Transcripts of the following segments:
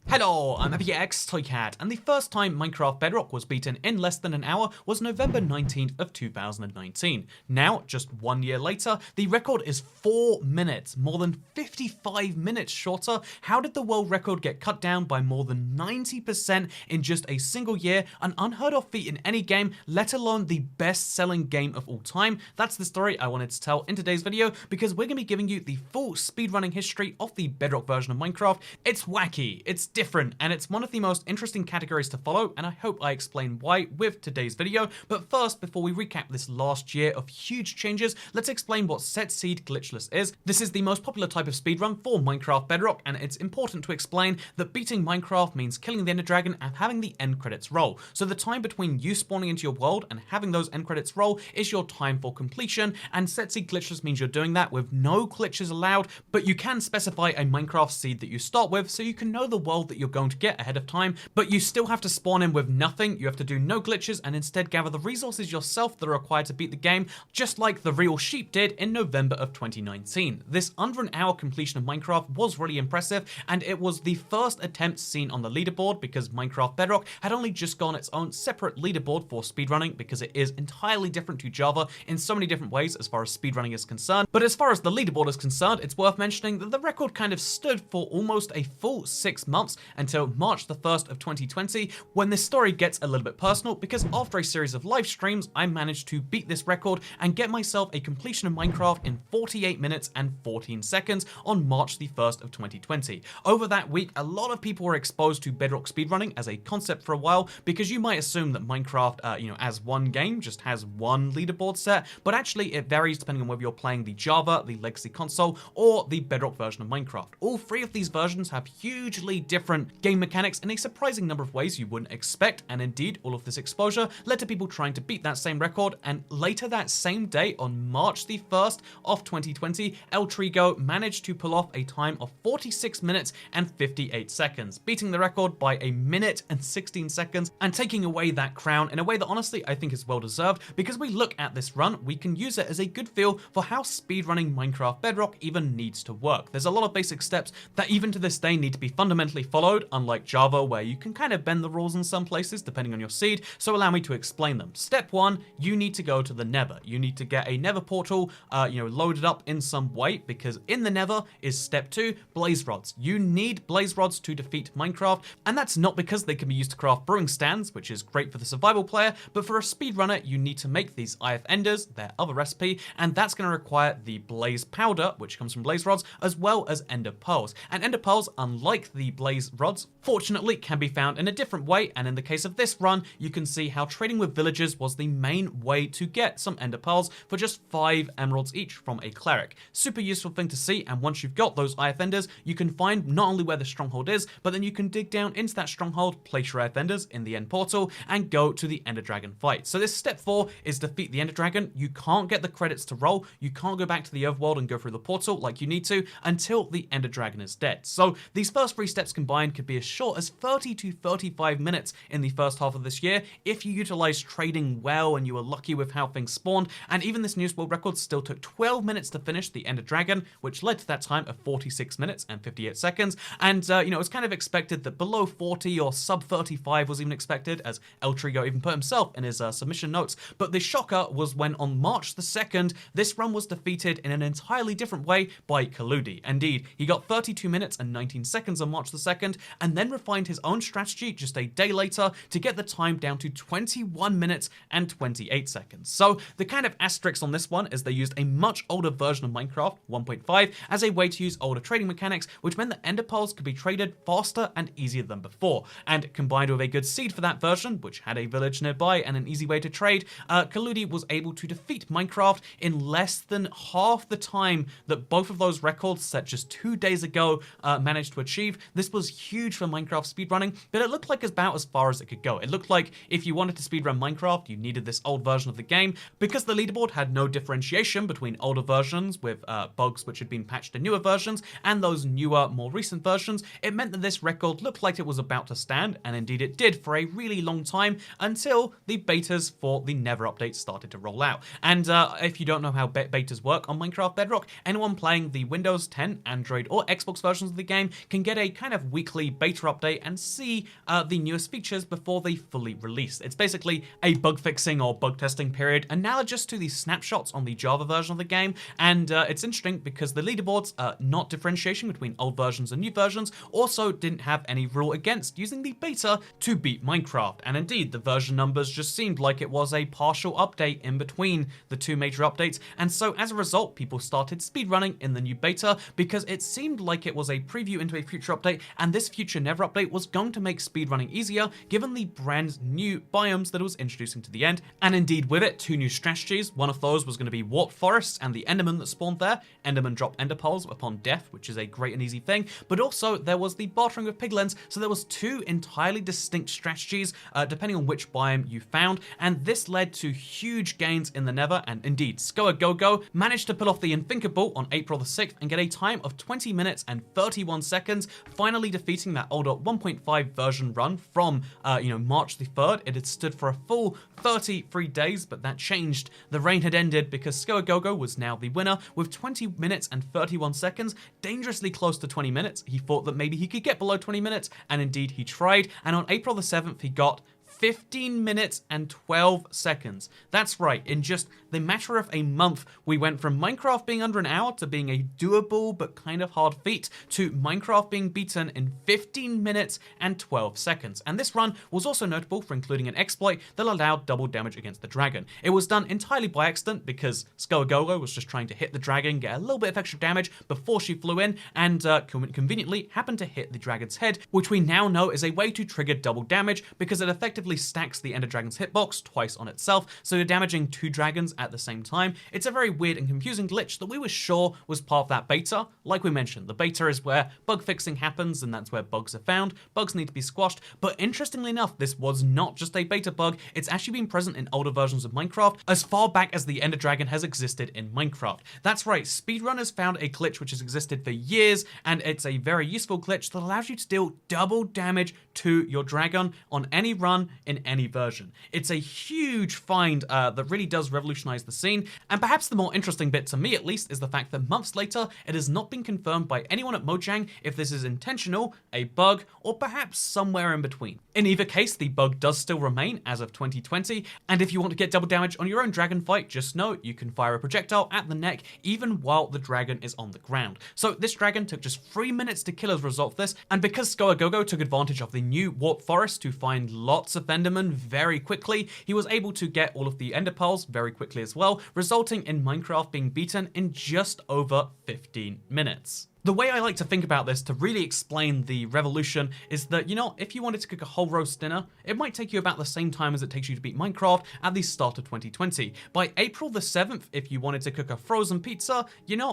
Hello, I'm Toycat, and the first time Minecraft Bedrock was beaten in less than an hour was November 19th of 2019. Now, just 1 year later, the record is 4 minutes, more than 55 minutes shorter. How did the world record get cut down by more than 90% in just a single year? An unheard of feat in any game, let alone the best-selling game of all time. That's the story I wanted to tell in today's video, because we're going to be giving you the full speedrunning history of the Bedrock version of Minecraft. It's wacky, it's different, and it's one of the most interesting categories to follow, and I hope I explain why with today's video. But first, before we recap this last year of huge changes, let's explain what Set Seed Glitchless is. This is the most popular type of speedrun for Minecraft Bedrock, and it's important to explain that beating Minecraft means killing the Ender Dragon and having the end credits roll. So the time between you spawning into your world and having those end credits roll is your time for completion, and Set Seed Glitchless means you're doing that with no glitches allowed, but you can specify a Minecraft seed that you start with so you can know the world that you're going to get ahead of time, but you still have to spawn in with nothing. You have to do no glitches and instead gather the resources yourself that are required to beat the game, just like the real sheep did in November of 2019. This under an hour completion of Minecraft was really impressive, and it was the first attempt seen on the leaderboard because Minecraft Bedrock had only just gone its own separate leaderboard for speedrunning, because it is entirely different to Java in so many different ways as far as speedrunning is concerned. But as far as the leaderboard is concerned, it's worth mentioning that the record kind of stood for almost a full 6 months until March the 1st of 2020, when this story gets a little bit personal, because after a series of live streams, I managed to beat this record and get myself a completion of Minecraft in 48 minutes and 14 seconds on March the 1st of 2020. Over that week, a lot of people were exposed to Bedrock speedrunning as a concept for a while, because you might assume that Minecraft, as one game just has one leaderboard set, but actually it varies depending on whether you're playing the Java, the Legacy console, or the Bedrock version of Minecraft. All three of these versions have hugely different game mechanics in a surprising number of ways you wouldn't expect, and indeed all of this exposure led to people trying to beat that same record. And later that same day, on March the 1st of 2020, El Trigo managed to pull off a time of 46 minutes and 58 seconds, beating the record by a minute and 16 seconds and taking away that crown in a way that honestly I think is well deserved, because we look at this run, we can use it as a good feel for how speedrunning Minecraft Bedrock even needs to work. There's a lot of basic steps that even to this day need to be fundamentally followed, unlike Java, where you can kind of bend the rules in some places depending on your seed, so allow me to explain them. Step 1, you need to go to the Nether. You need to get a Nether portal, loaded up in some way, because in the Nether is step 2, blaze rods. You need blaze rods to defeat Minecraft, and that's not because they can be used to craft brewing stands, which is great for the survival player, but for a speedrunner, you need to make these IF enders, their other recipe, and that's going to require the blaze powder, which comes from blaze rods, as well as ender pearls. And ender pearls, unlike the blaze rods, fortunately can be found in a different way, and in the case of this run, you can see how trading with villagers was the main way to get some ender pearls for just 5 emeralds each from a cleric. Super useful thing to see, and once you've got those IF enders, you can find not only where the stronghold is, but then you can dig down into that stronghold, place your IF enders in the end portal, and go to the Ender Dragon fight. So this step 4 is defeat the Ender Dragon. You can't get the credits to roll, you can't go back to the overworld and go through the portal like you need to until the Ender Dragon is dead. So these first 3 steps combined could be as short as 30 to 35 minutes in the first half of this year if you utilize trading well and you were lucky with how things spawned. And even this newest world record still took 12 minutes to finish the Ender Dragon, which led to that time of 46 minutes and 58 seconds. And it was kind of expected that below 40 or sub 35 was even expected, as El Trigo even put himself in his submission notes. But the shocker was when on March the 2nd, this run was defeated in an entirely different way by Kaludi. Indeed, he got 32 minutes and 19 seconds on March the 2nd, and then refined his own strategy just a day later to get the time down to 21 minutes and 28 seconds. So the kind of asterisk on this one is they used a much older version of Minecraft 1.5 as a way to use older trading mechanics, which meant that ender pearls could be traded faster and easier than before. And combined with a good seed for that version, which had a village nearby and an easy way to trade, Kaludi was able to defeat Minecraft in less than half the time that both of those records set just 2 days ago managed to achieve. This was huge for Minecraft speedrunning, but it looked like about as far as it could go. It looked like if you wanted to speedrun Minecraft, you needed this old version of the game, because the leaderboard had no differentiation between older versions with bugs which had been patched in newer versions and those newer, more recent versions. It meant that this record looked like it was about to stand, and indeed it did for a really long time until the betas for the Nether update started to roll out. And if you don't know how betas work on Minecraft Bedrock, anyone playing the Windows 10, Android, or Xbox versions of the game can get a kind of weekly beta update and see the newest features before they fully release. It's basically a bug fixing or bug testing period analogous to the snapshots on the Java version of the game, and it's interesting because the leaderboards, not differentiation between old versions and new versions, also didn't have any rule against using the beta to beat Minecraft, and indeed the version numbers just seemed like it was a partial update in between the two major updates, and so as a result people started speedrunning in the new beta because it seemed like it was a preview into a future update, and this future Never update was going to make speedrunning easier given the brand new biomes that it was introducing to the end, and indeed with it, two new strategies. One of those was going to be warped forests and the Enderman that spawned there. Enderman drop ender pearls upon death, which is a great and easy thing, but also there was the bartering with piglins, so there was two entirely distinct strategies depending on which biome you found, and this led to huge gains in the Nether, and indeed ScoaGoGo managed to pull off the unthinkable on April the 6th and get a time of 20 minutes and 31 seconds, finally defeating that older 1.5 version run from March the 3rd. It had stood for a full 33 days, but that changed. The reign had ended because ScoaGoGo was now the winner with 20 minutes and 31 seconds, dangerously close to 20 minutes. He thought that maybe he could get below 20 minutes, and indeed he tried, and on April the 7th he got 15 minutes and 12 seconds. That's right, in just the matter of a month, we went from Minecraft being under an hour to being a doable but kind of hard feat to Minecraft being beaten in 15 minutes and 12 seconds. And this run was also notable for including an exploit that allowed double damage against the dragon. It was done entirely by accident because ScoaGoGo was just trying to hit the dragon, get a little bit of extra damage before she flew in, and conveniently happened to hit the dragon's head, which we now know is a way to trigger double damage because it effectively stacks the Ender Dragon's hitbox twice on itself, so you're damaging two dragons at the same time. It's a very weird and confusing glitch that we were sure was part of that beta. Like we mentioned, the beta is where bug fixing happens, and that's where bugs are found. Bugs need to be squashed, but interestingly enough, this was not just a beta bug. It's actually been present in older versions of Minecraft as far back as the Ender Dragon has existed in Minecraft. That's right, speedrunners found a glitch which has existed for years, and it's a very useful glitch that allows you to deal double damage to your dragon on any run in any version. It's a huge find that really does revolutionize the scene, and perhaps the more interesting bit to me at least is the fact that months later it has not been confirmed by anyone at Mojang if this is intentional, a bug, or perhaps somewhere in between. In either case, the bug does still remain as of 2020, and if you want to get double damage on your own dragon fight, just know you can fire a projectile at the neck even while the dragon is on the ground. So this dragon took just 3 minutes to kill as a result of this, and because ScoaGoGo took advantage of the new warp forest to find lots of Endermen very quickly, he was able to get all of the ender pearls very quickly as well, resulting in Minecraft being beaten in just over 15 minutes. The way I like to think about this to really explain the revolution is that, if you wanted to cook a whole roast dinner, it might take you about the same time as it takes you to beat Minecraft at the start of 2020. By April the 7th, if you wanted to cook a frozen pizza,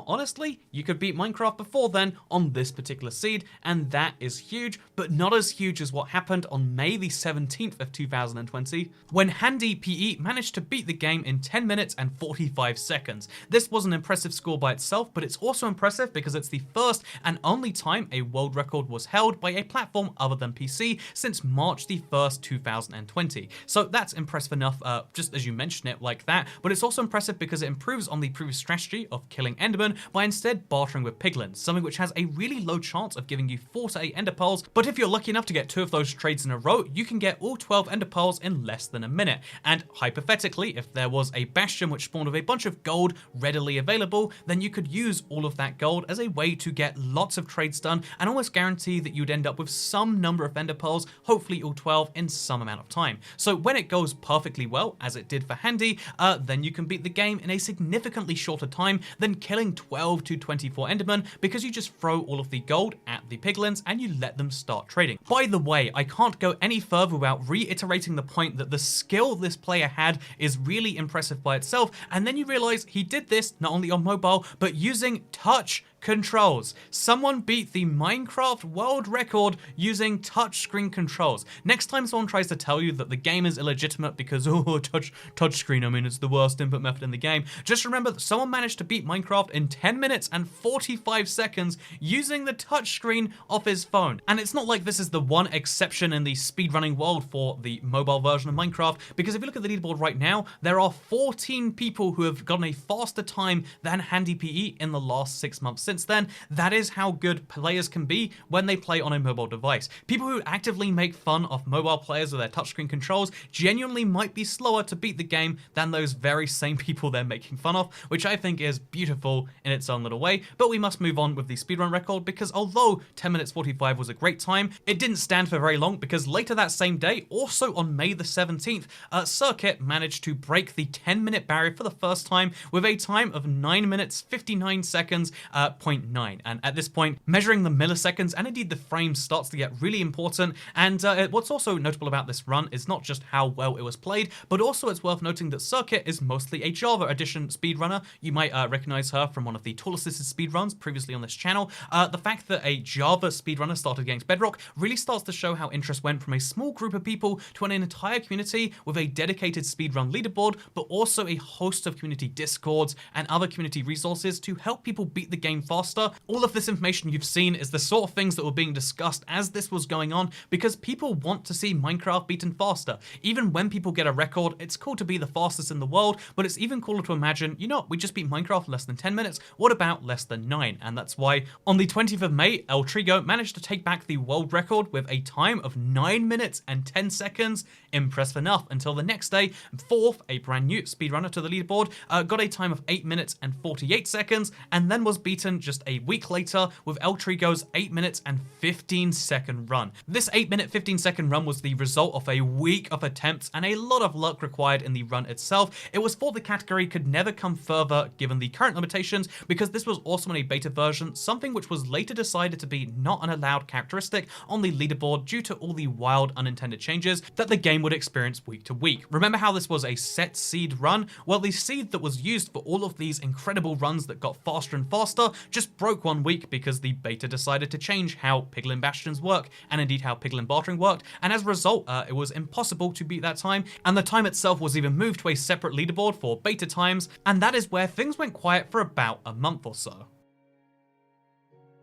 honestly, you could beat Minecraft before then on this particular seed, and that is huge, but not as huge as what happened on May the 17th of 2020, when Handy PE managed to beat the game in 10 minutes and 45 seconds. This was an impressive score by itself, but it's also impressive because it's the first and only time a world record was held by a platform other than PC since March the 1st, 2020. So that's impressive enough, just as you mention it like that, but it's also impressive because it improves on the previous strategy of killing Enderman by instead bartering with piglins, something which has a really low chance of giving you 4 to 8 ender pearls, but if you're lucky enough to get 2 of those trades in a row, you can get all 12 ender pearls in less than a minute. And hypothetically, if there was a bastion which spawned with a bunch of gold readily available, then you could use all of that gold as a way to get lots of trades done and almost guarantee that you'd end up with some number of ender pearls, hopefully all 12 in some amount of time. So when it goes perfectly well, as it did for Handy, then you can beat the game in a significantly shorter time than killing 12 to 24 endermen because you just throw all of the gold at the piglins and you let them start trading. By the way, I can't go any further without reiterating the point that the skill this player had is really impressive by itself, and then you realize he did this not only on mobile, but using touch controls. Someone beat the Minecraft world record using touchscreen controls. Next time someone tries to tell you that the game is illegitimate because, touchscreen, I mean, it's the worst input method in the game, just remember that someone managed to beat Minecraft in 10 minutes and 45 seconds using the touchscreen of his phone. And it's not like this is the one exception in the speedrunning world for the mobile version of Minecraft, because if you look at the leaderboard right now, there are 14 people who have gotten a faster time than Handy PE in the last 6 months since then, that is how good players can be when they play on a mobile device. People who actively make fun of mobile players with their touchscreen controls genuinely might be slower to beat the game than those very same people they're making fun of, which I think is beautiful in its own little way. But we must move on with the speedrun record, because although 10 minutes 45 was a great time, it didn't stand for very long, because later that same day, also on May the 17th, Circuit managed to break the 10-minute barrier for the first time with a time of 9 minutes 59 seconds, 0.9. And at this point, measuring the milliseconds and indeed the frames starts to get really important. And what's also notable about this run is not just how well it was played, but also it's worth noting that Circuit is mostly a Java edition speedrunner. You might recognize her from one of the tool assisted speedruns previously on this channel. The fact that a Java speedrunner started against Bedrock really starts to show how interest went from a small group of people to an entire community with a dedicated speedrun leaderboard, but also a host of community discords and other community resources to help people beat the game faster. All of this information you've seen is the sort of things that were being discussed as this was going on, because people want to see Minecraft beaten faster. Even when people get a record, it's cool to be the fastest in the world, but it's even cooler to imagine, you know, we just beat Minecraft in less than 10 minutes, what about less than 9? And that's why on the 20th of May, El Trigo managed to take back the world record with a time of 9 minutes and 10 seconds. Impressive enough, until the next day, Fourth, a brand new speedrunner to the leaderboard, got a time of 8 minutes and 48 seconds, and then was beaten just a week later with El Trigo's 8 minutes and 15 second run. This 8 minute 15 second run was the result of a week of attempts and a lot of luck required in the run itself. It was thought the category could never come further given the current limitations, because this was also in a beta version, something which was later decided to be not an allowed characteristic on the leaderboard due to all the wild unintended changes that the game would experience week to week. Remember how this was a set seed run? Well, the seed that was used for all of these incredible runs that got faster and faster just broke one week because the beta decided to change how Piglin Bastions work, and indeed how Piglin Bartering worked, and as a result, it was impossible to beat that time, and the time itself was even moved to a separate leaderboard for beta times, and that is where things went quiet for about a month or so.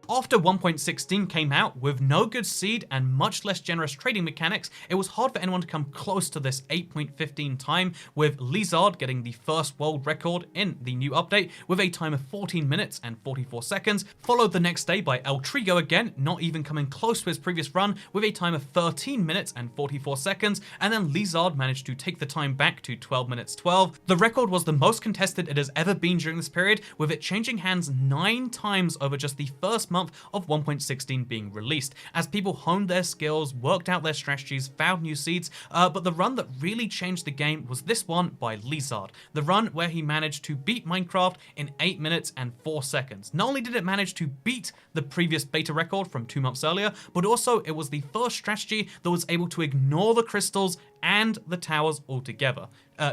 After 1.16 came out with no good seed and much less generous trading mechanics, it was hard for anyone to come close to this 8.15 time, with Lizard getting the first world record in the new update with a time of 14 minutes and 44 seconds, followed the next day by El Trigo again, not even coming close to his previous run, with a time of 13 minutes and 44 seconds, and then Lizard managed to take the time back to 12 minutes 12. The record was the most contested it has ever been during this period, with it changing hands 9 times over just the first month of 1.16 being released, as people honed their skills, worked out their strategies, found new seeds, but the run that really changed the game was this one by Lizard, the run where he managed to beat Minecraft in 8 minutes and 4 seconds. Not only did it manage to beat the previous beta record from 2 months earlier, but also it was the first strategy that was able to ignore the crystals and the towers altogether.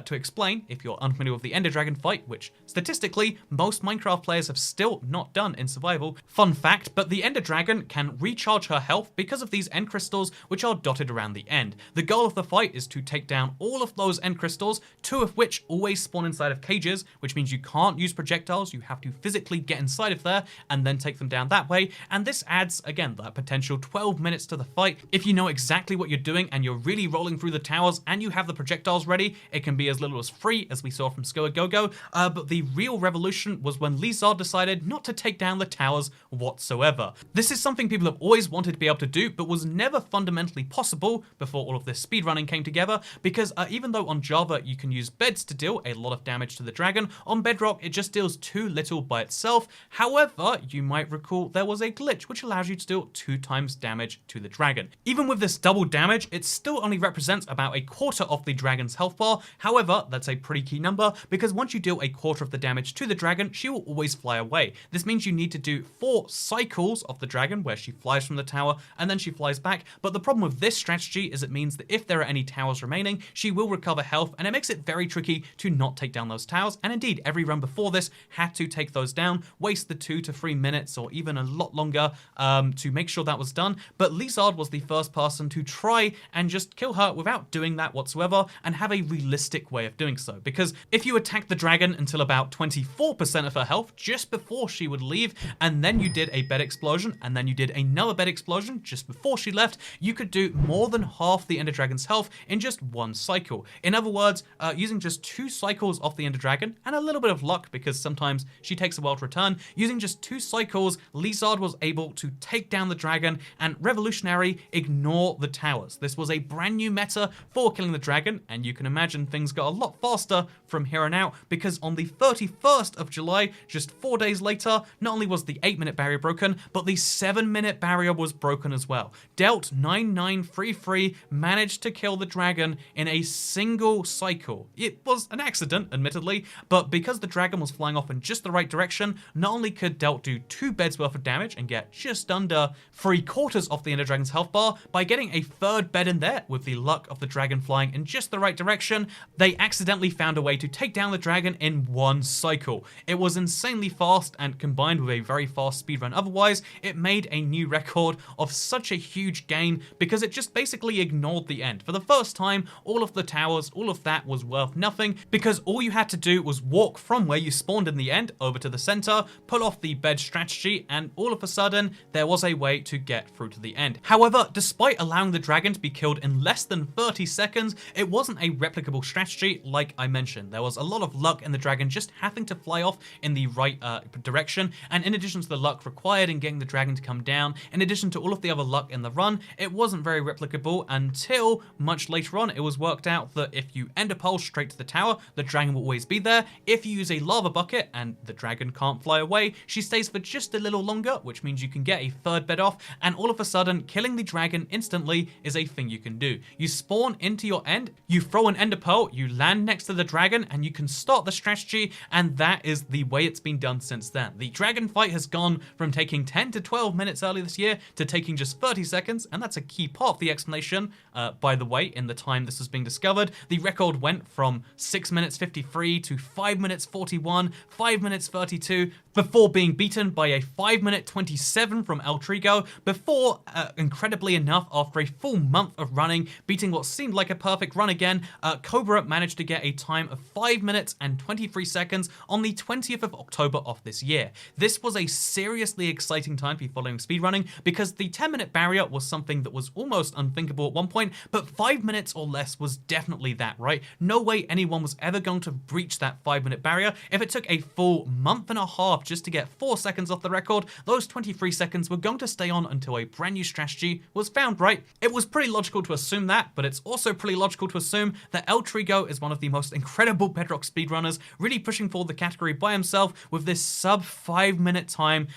To explain, if you're unfamiliar with the Ender Dragon fight, which statistically most Minecraft players have still not done in survival, fun fact, but the Ender Dragon can recharge her health because of these end crystals which are dotted around the end. The goal of the fight is to take down all of those end crystals, 2 of which always spawn inside of cages, which means you can't use projectiles, you have to physically get inside of there and then take them down that way, and this adds, again, that potential 12 minutes to the fight. If you know exactly what you're doing and you're really rolling through the towers and you have the projectiles ready, it can be as little as 3, as we saw from Skoa Gogo, but the real revolution was when Lizard decided not to take down the towers whatsoever. This is something people have always wanted to be able to do, but was never fundamentally possible before all of this speedrunning came together, because even though on Java you can use beds to deal a lot of damage to the dragon, on Bedrock it just deals too little by itself. However, you might recall there was a glitch which allows you to deal 2 times damage to the dragon. Even with this double damage, it still only represents about a quarter of the dragon's health bar. However, that's a pretty key number, because once you deal a quarter of the damage to the dragon, she will always fly away. This means you need to do 4 cycles of the dragon where she flies from the tower and then she flies back. But the problem with this strategy is it means that if there are any towers remaining, she will recover health, and it makes it very tricky to not take down those towers. And indeed, every run before this had to take those down, waste the 2 to 3 minutes or even a lot longer to make sure that was done. But Lizard was the first person to try and just kill her without doing doing that whatsoever and have a realistic way of doing so. Because if you attacked the dragon until about 24% of her health just before she would leave, and then you did a bed explosion, and then you did another bed explosion just before she left, you could do more than half the Ender Dragon's health in just one cycle. In other words, using just 2 cycles off the Ender Dragon, and a little bit of luck because sometimes she takes a while to return, using just 2 cycles, Lizard was able to take down the dragon and revolutionary ignore the towers. This was a brand new meta for killing the dragon, and you can imagine things got a lot faster from here on out, because on the 31st of July, just 4 days later, not only was the 8-minute barrier broken, but the 7-minute barrier was broken as well. Delt 9933 managed to kill the dragon in a single cycle. It was an accident, admittedly, but because the dragon was flying off in just the right direction, not only could Delt do 2 beds worth of damage and get just under 3/4 of the Ender Dragon's health bar by getting a 3rd bed in there with the luck of the dragon flying in just the right direction, they accidentally found a way to take down the dragon in 1 cycle. It was insanely fast, and combined with a very fast speedrun otherwise, it made a new record of such a huge gain because it just basically ignored the end. For the first time, all of the towers, all of that was worth nothing, because all you had to do was walk from where you spawned in the end over to the center, pull off the bed strategy, and all of a sudden, there was a way to get through to the end. However, despite allowing the dragon to be killed in less than 30 seconds, it wasn't a replicable strategy like I mentioned. There was a lot of luck in the dragon just having to fly off in the right direction, and in addition to the luck required in getting the dragon to come down, in addition to all of the other luck in the run, it wasn't very replicable until much later on it was worked out that if you end a pole straight to the tower, the dragon will always be there. If you use a lava bucket and the dragon can't fly away, she stays for just a little longer, which means you can get a 3rd bed off, and all of a sudden, killing the dragon instantly is a thing you can do. You spawn into your end, you throw an ender pearl, you land next to the dragon, and you can start the strategy, and that is the way it's been done since then. The dragon fight has gone from taking 10 to 12 minutes earlier this year to taking just 30 seconds, and that's a key part of the explanation. By the way, in the time this was being discovered, the record went from 6 minutes 53 to 5 minutes 41, 5 minutes 32, before being beaten by a 5 minute 27 from El Trigo, before, incredibly enough, after a full month of running, beating what seemed like a perfect run again, Cobra managed to get a time of 5 minutes and 23 seconds on the 20th of October of this year. This was a seriously exciting time to be following speedrunning, because the 10-minute barrier was something that was almost unthinkable at one point, but 5 minutes or less was definitely that, right? No way anyone was ever going to breach that 5-minute barrier. If it took a full month and a half just to get 4 seconds off the record, those 23 seconds were going to stay on until a brand new strategy was found, right? It was pretty logical to assume that, but it's also pretty logical to assume that El Trigo is one of the most incredible Bedrock speedrunners, really pushing forward the category by himself with this sub 5-minute time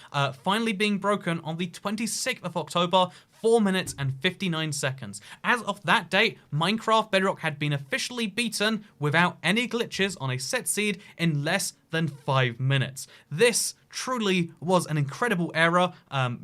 finally being broken on the 26th of October, 4 minutes and 59 seconds. As of that date, Minecraft Bedrock had been officially beaten without any glitches on a set seed in less than 5 minutes. This truly was an incredible era.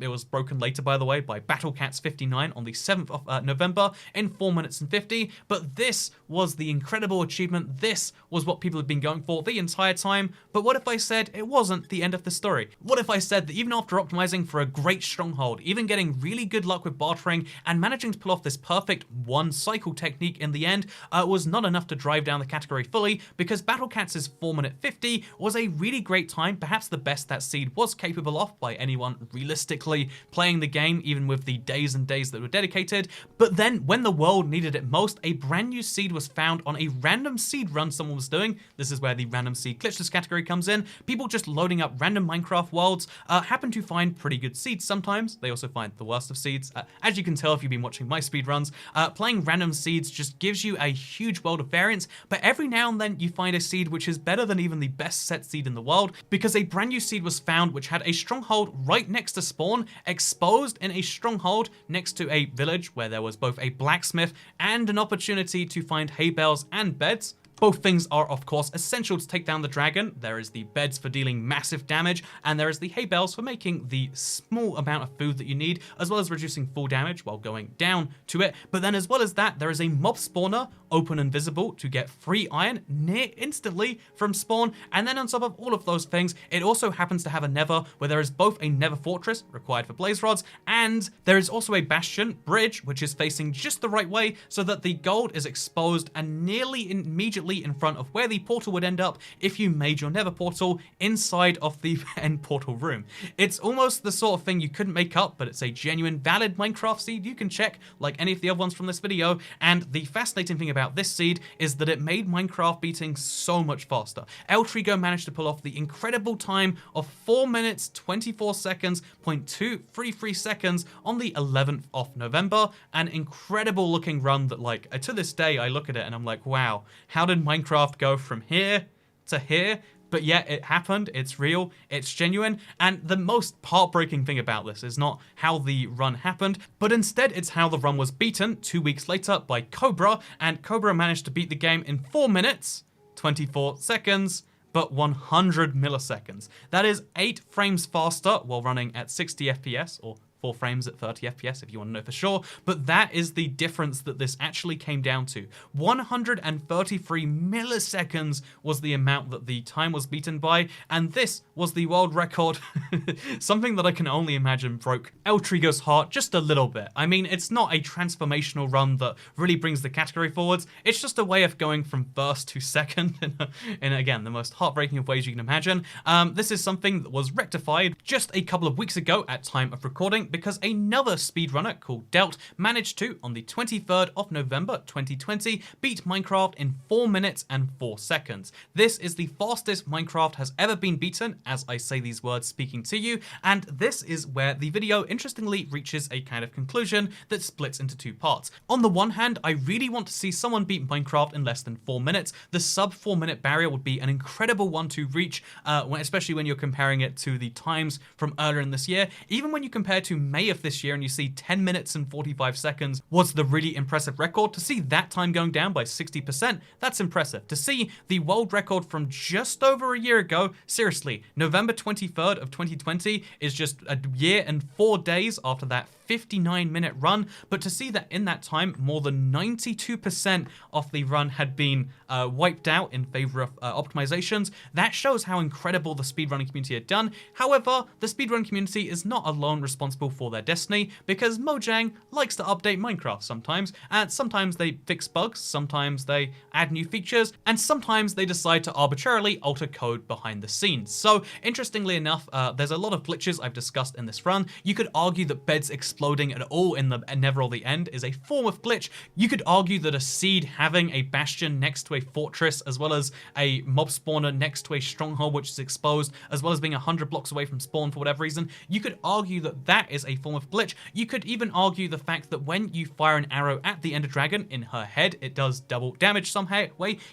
It was broken later, by the way, by BattleCats59 on the 7th of November in 4 minutes and 50, but this was the incredible achievement. This was what people had been going for the entire time. But what if I said it wasn't the end of the story? What if I said that even after optimizing for a great stronghold, even getting really good luck with bartering, and managing to pull off this perfect 1-cycle technique in the end, was not enough to drive down the category fully, because BattleCats' 4 minute 50 was a really great time, perhaps the best that seed was capable of by anyone realistically playing the game, even with the days and days that were dedicated. But then, when the world needed it most, a brand new seed was found on a random seed run someone was doing. This is where the random seed glitchless category comes in. People just loading up random Minecraft worlds happen to find pretty good seeds sometimes. They also find the worst of seeds. As you can tell if you've been watching my speedruns, playing random seeds just gives you a huge world of variance, but every now and then you find a seed which is better than even the best set seed in the world, because a brand new seed was found which had a stronghold right next to spawn, exposed in a stronghold next to a village where there was both a blacksmith and an opportunity to find hay bales and beds. Both things are, of course, essential to take down the dragon. There is the beds for dealing massive damage, and there is the hay bales for making the small amount of food that you need, as well as reducing full damage while going down to it. But then as well as that, there is a mob spawner, open and visible, to get free iron near instantly from spawn. And then on top of all of those things, it also happens to have a nether, where there is both a nether fortress required for blaze rods, and there is also a bastion bridge, which is facing just the right way so that the gold is exposed and nearly immediately in front of where the portal would end up if you made your nether portal inside of the end portal room. It's almost the sort of thing you couldn't make up, but it's a genuine valid Minecraft seed you can check like any of the other ones from this video. And the fascinating thing about this seed is that it made Minecraft beating so much faster. El Trigo managed to pull off the incredible time of 4 minutes 24 seconds, 0.233 seconds on the 11th of November. An incredible looking run that, like, to this day I look at it and I'm like, wow, how did Minecraft go from here to here? But yeah, it happened, it's real, it's genuine, and the most heartbreaking thing about this is not how the run happened, but instead it's how the run was beaten 2 weeks later by Cobra, and Cobra managed to beat the game in 4 minutes, 24 seconds, but 100 milliseconds. That is 8 frames faster while running at 60 FPS, or 4 frames at 30 FPS if you want to know for sure, but that is the difference that this actually came down to. 133 milliseconds was the amount that the time was beaten by, and this was the world record. Something that I can only imagine broke El Trigo's heart just a little bit. I mean, it's not a transformational run that really brings the category forwards, it's just a way of going from first to second in again, the most heartbreaking of ways you can imagine. This is something that was rectified just a couple of weeks ago at time of recording, because another speedrunner called Delt managed to, on the 23rd of November 2020, beat Minecraft in 4 minutes and 4 seconds. This is the fastest Minecraft has ever been beaten, as I say these words speaking to you, and this is where the video interestingly reaches a kind of conclusion that splits into 2 parts. On the one hand, I really want to see someone beat Minecraft in less than 4 minutes. The sub 4 minute barrier would be an incredible one to reach, especially when you're comparing it to the times from earlier in this year. Even when you compare to May of this year and you see 10 minutes and 45 seconds was the really impressive record. To see that time going down by 60%, that's impressive. To see the world record from just over a year ago, seriously, November 23rd of 2020 is just a year and 4 days after that 59-minute run, but to see that in that time, more than 92% of the run had been wiped out in favor of optimizations, that shows how incredible the speedrunning community had done. However, the speedrun community is not alone responsible for their destiny, because Mojang likes to update Minecraft sometimes, and sometimes they fix bugs, sometimes they add new features, and sometimes they decide to arbitrarily alter code behind the scenes. So, interestingly enough, there's a lot of glitches I've discussed in this run. You could argue that beds exploding at all in the Nether or the end is a form of glitch. You could argue that a seed having a bastion next to a fortress, as well as a mob spawner next to a stronghold which is exposed, as well as being 100 blocks away from spawn for whatever reason, you could argue that that is a form of glitch. You could even argue the fact that when you fire an arrow at the Ender Dragon in her head, it does double damage somehow.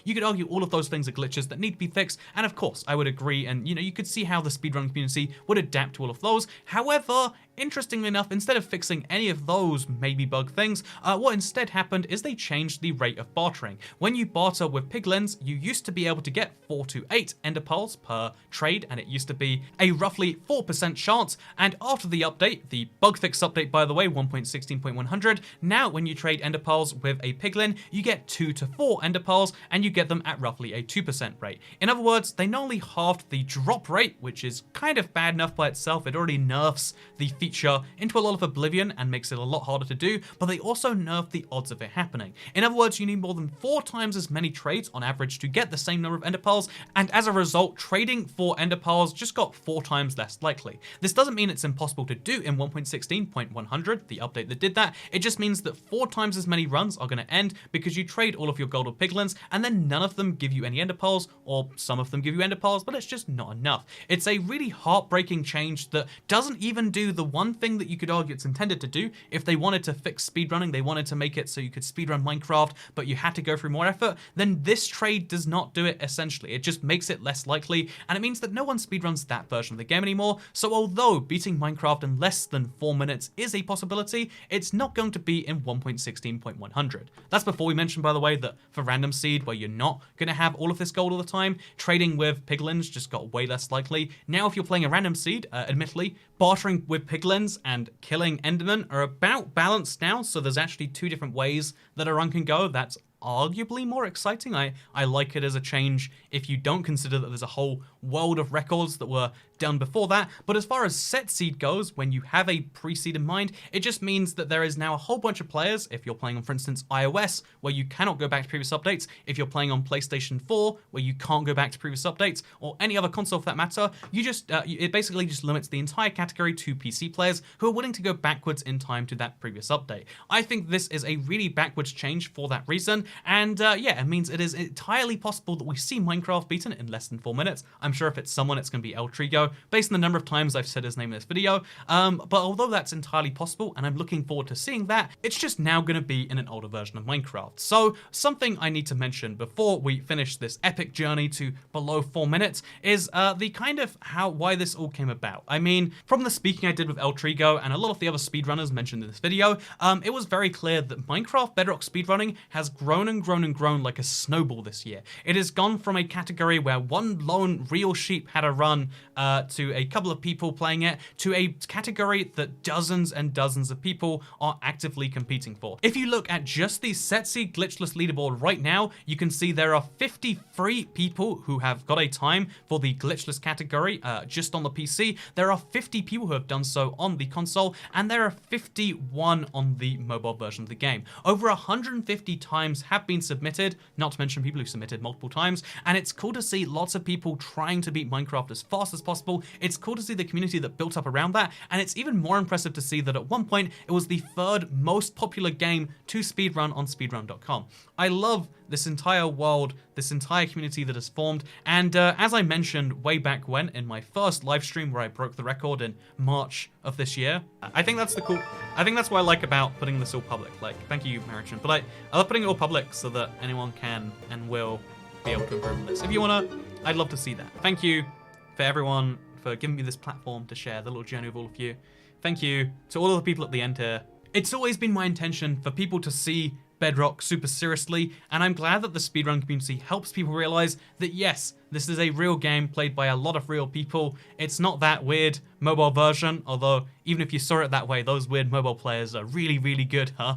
You could argue all of those things are glitches that need to be fixed, and of course, I would agree, and you could see how the speedrun community would adapt to all of those. However, interestingly enough, instead of fixing any of those maybe bug things, what instead happened is they changed the rate of bartering. When you barter with piglins, you used to be able to get 4 to 8 ender pearls per trade, and it used to be a roughly 4% chance, and after the update, the bug fix update by the way, 1.16.100, now when you trade ender pearls with a piglin, you get 2 to 4 ender pearls, and you get them at roughly a 2% rate. In other words, they not only halved the drop rate, which is kind of bad enough by itself, it already nerfs the feature into a lot of oblivion and makes it a lot harder to do, but they also nerfed the odds of it happening. In other words, you need more than 4 times as many trades on average to get the same number of ender pearls, and as a result, trading for ender pearls just got 4 times less likely. This doesn't mean it's impossible to do in 1.16.100, the update that did that. It just means that 4 times as many runs are going to end because you trade all of your gold or piglins, and then none of them give you any ender pearls, or some of them give you ender pearls, but it's just not enough. It's a really heartbreaking change that doesn't even do the one thing that you could argue it's intended to do, if they wanted to fix speedrunning, they wanted to make it so you could speedrun Minecraft, but you had to go through more effort, then this trade does not do it essentially. It just makes it less likely, and it means that no one speedruns that version of the game anymore. So although beating Minecraft in less than 4 minutes is a possibility, it's not going to be in 1.16.100. That's before we mentioned, by the way, that for random seed, where you're not going to have all of this gold all the time, trading with piglins just got way less likely. Now if you're playing a random seed, admittedly, bartering with piglins and killing endermen are about balanced now, so there's actually 2 different ways that a run can go. That's arguably more exciting. I like it as a change if you don't consider that there's a whole world of records that were done before that. But as far as set seed goes, when you have a pre-seed in mind, it just means that there is now a whole bunch of players, if you're playing on, for instance, iOS, where you cannot go back to previous updates, if you're playing on PlayStation 4, where you can't go back to previous updates, or any other console for that matter, you just it basically just limits the entire category to PC players who are willing to go backwards in time to that previous update. I think this is a really backwards change for that reason, and yeah, it means it is entirely possible that we see Minecraft beaten in less than 4 minutes. I'm sure if it's someone, it's going to be El Trigo, based on the number of times I've said his name in this video. But although that's entirely possible, and I'm looking forward to seeing that, it's just now going to be in an older version of Minecraft. So something I need to mention before we finish this epic journey to below 4 minutes is the kind of why this all came about. I mean, from the speaking I did with El Trigo and a lot of the other speedrunners mentioned in this video, it was very clear that Minecraft Bedrock speedrunning has grown and grown and grown like a snowball this year. It has gone from a category where one lone real sheep had a run to a couple of people playing it, to a category that dozens and dozens of people are actively competing for. If you look at just the Setseed glitchless leaderboard right now, you can see there are 53 people who have got a time for the glitchless category just on the PC. There are 50 people who have done so on the console, and there are 51 on the mobile version of the game. Over 150 times have been submitted, not to mention people who submitted multiple times, and it's cool to see lots of people trying to beat Minecraft as fast as possible. It's cool to see the community that built up around that, and it's even more impressive to see that at one point it was the 3rd most popular game to speedrun on speedrun.com. I love this entire world, this entire community that has formed, and as I mentioned way back when in my first live stream where I broke the record in March of this year, I think that's what I like about putting this all public. Like, thank you, Marichin, but I love putting it all public so that anyone can and will be able to improve on this. If you wanna, I'd love to see that. Thank you for everyone for giving me this platform to share the little journey with all of you. Thank you to all of the people at the end here. It's always been my intention for people to see Bedrock super seriously, and I'm glad that the speedrun community helps people realize that yes, this is a real game played by a lot of real people. It's not that weird mobile version, although even if you saw it that way, those weird mobile players are really, really good, huh?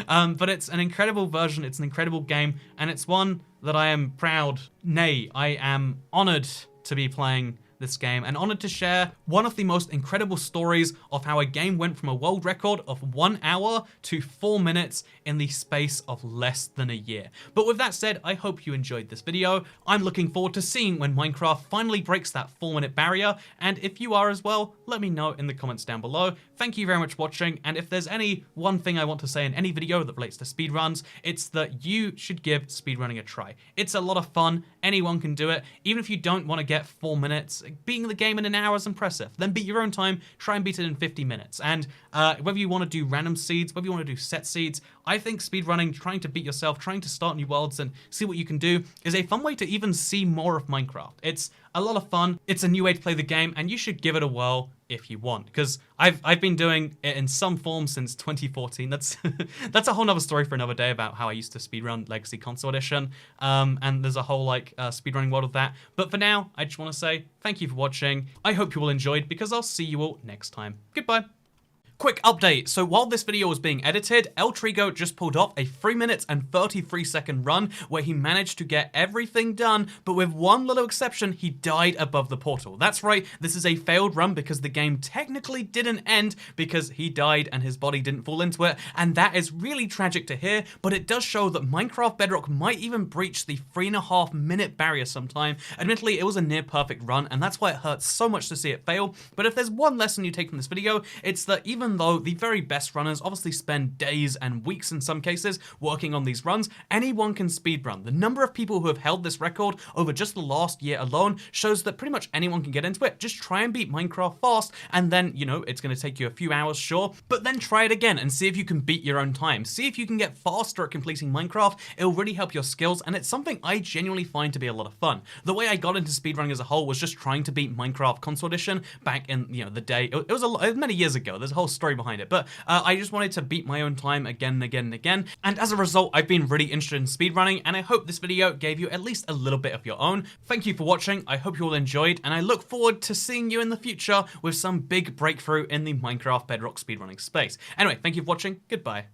But it's an incredible version, it's an incredible game, and it's one that I am proud, nay, I am honored to be playing this game, and honored to share one of the most incredible stories of how a game went from a world record of 1 hour to 4 minutes in the space of less than a year. But with that said, I hope you enjoyed this video. I'm looking forward to seeing when Minecraft finally breaks that 4-minute barrier, and if you are as well, let me know in the comments down below. Thank you very much for watching, and if there's any one thing I want to say in any video that relates to speedruns, it's that you should give speedrunning a try. It's a lot of fun, anyone can do it, even if you don't want to get 4 minutes. Beating the game in an hour is impressive. Then beat your own time, try and beat it in 50 minutes. And whether you want to do random seeds, whether you want to do set seeds, I think speedrunning, trying to beat yourself, trying to start new worlds and see what you can do is a fun way to even see more of Minecraft. It's a lot of fun, it's a new way to play the game, and you should give it a whirl if you want, because I've been doing it in some form since 2014. That's a whole nother story for another day about how I used to speedrun Legacy Console Edition, and there's a whole like speedrunning world of that. But for now, I just want to say thank you for watching. I hope you all enjoyed, because I'll see you all next time. Goodbye. Quick update, so while this video was being edited, El Trigo just pulled off a 3 minutes and 33-second run where he managed to get everything done, but with one little exception, he died above the portal. That's right, this is a failed run because the game technically didn't end because he died and his body didn't fall into it, and that is really tragic to hear, but it does show that Minecraft Bedrock might even breach the 3.5 minute barrier sometime. Admittedly, it was a near perfect run, and that's why it hurts so much to see it fail, but if there's one lesson you take from this video, it's that even even though the very best runners obviously spend days and weeks in some cases working on these runs, anyone can speedrun. The number of people who have held this record over just the last year alone shows that pretty much anyone can get into it. Just try and beat Minecraft fast, and then, you know, it's going to take you a few hours, sure, but then try it again and see if you can beat your own time. See if you can get faster at completing Minecraft. It'll really help your skills, and it's something I genuinely find to be a lot of fun. The way I got into speedrunning as a whole was just trying to beat Minecraft Console Edition back in, you know, the day. It was many years ago. There's a whole story behind it, but I just wanted to beat my own time again and again and again, and as a result, I've been really interested in speedrunning, and I hope this video gave you at least a little bit of your own. Thank you for watching. I hope you all enjoyed, and I look forward to seeing you in the future with some big breakthrough in the Minecraft Bedrock speedrunning space. Anyway, thank you for watching. Goodbye.